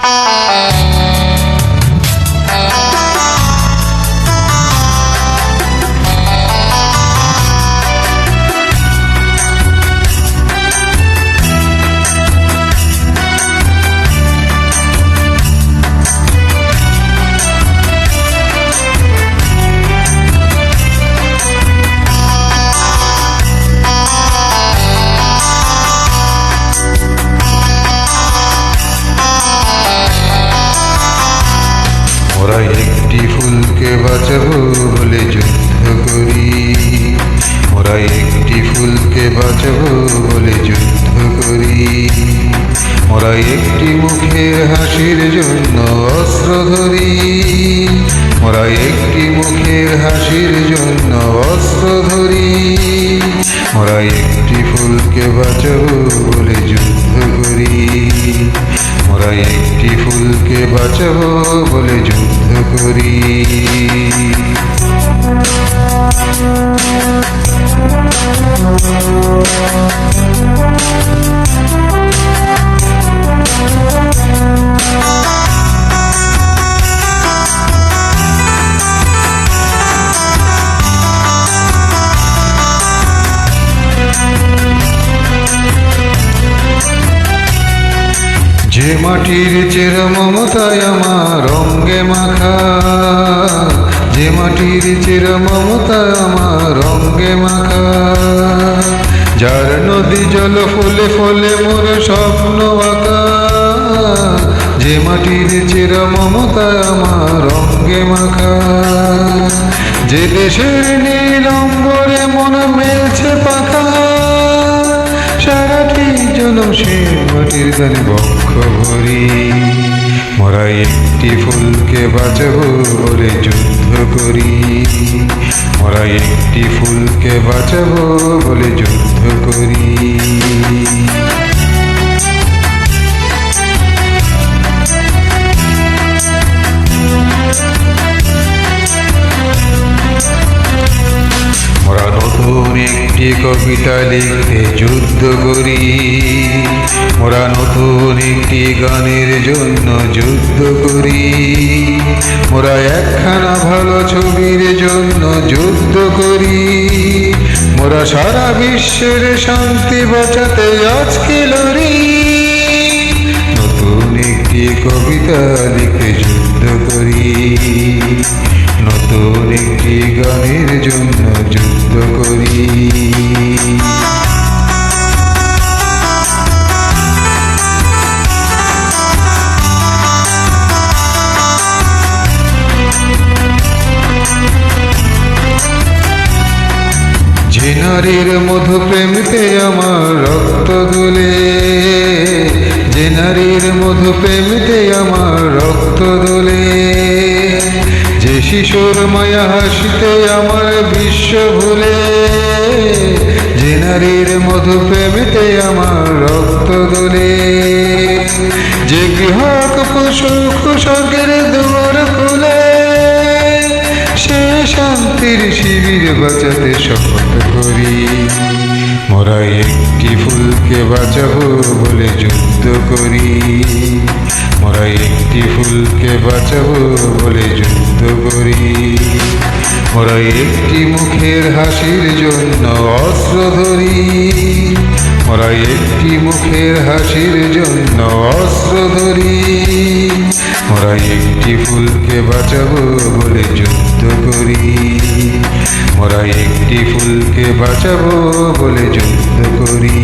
মোরা একটি ফুলকে বাঁচাবো বলে যুদ্ধ করি, মোরা একটি ফুলকে বাঁচাবো বলে যুদ্ধ করি। মোরা একটি মুখের হাসির জন্য অস্ত্র ধরি, মোরা একটি মুখের হাসির জন্য অস্ত্র ধরি। মোরা একটি ফুলকে বাঁচাবো বলে যুদ্ধ করি, মোরা একটি ফুলকে বাঁচাবো বলে যুদ্ধ করি। যে মাটির চেরা মমতায় আমার রঙ্গে মাখা, যে মাটির চেরা মমতায় আমার রঙ্গে মাখা। যার নদী জল ফলে ফলে মোর স্বপ্ন আঁকা, যে মাটির চেরা মমতায় আমার রঙ্গে মাখা। যে দেশের নীল অম্বরে মন মেলছে পাখা, সারাটি জনম সে মাটির গানে বক্ষ ভরি। মোরা একটি ফুলকে বাঁচাবো বলে যুদ্ধ করি, মোরা একটি ফুলকে বাঁচাবো বলে যুদ্ধ করি। মোরা নতুন একটি কবিতা লিখতে যুদ্ধ করি, মোরা নতুন একটি গানের জন্য যুদ্ধ করি। মোরা একখানা ভালো ছবির জন্য যুদ্ধ করি, মোরা সারা বিশ্বের শান্তি বাঁচাতে আজকে লড়ি। নতুন একটি কবিতা লিখে যুদ্ধ করি, নতুন একটি গানের জন্য যুদ্ধ করি। যে নারীর মধু প্রেমতে আমার রক্ত দোলে, যে নারীর মধু প্রেমতে আমার রক্ত দোলে। যে শিশুর মায়া হাসিতে আমার বিশ্ব ভুলে, যে নারীর মধু প্রেমতে আমার রক্ত দোলে। যে গৃহক সুখ স্বর্গের দুয়ার খুলে, সে শান্তির শিবির বাঁচাতে শপথ করি। মোরা একটি ফুলকে বাঁচাবো বলে যুদ্ধ করি, মোরা একটি ফুলকে বাঁচাবো বলে যুদ্ধ করি। মোরা একটি মুখের হাসির জন্য অস্ত্র ধরি, মোরা একটি মুখের হাসির জন্য অস্ত্র ধরি। মোরা একটি ফুলকে বাঁচাবো বলে যুদ্ধ করি, মোরা একটি ফুলকে বাঁচাবো বলে যুদ্ধ করি।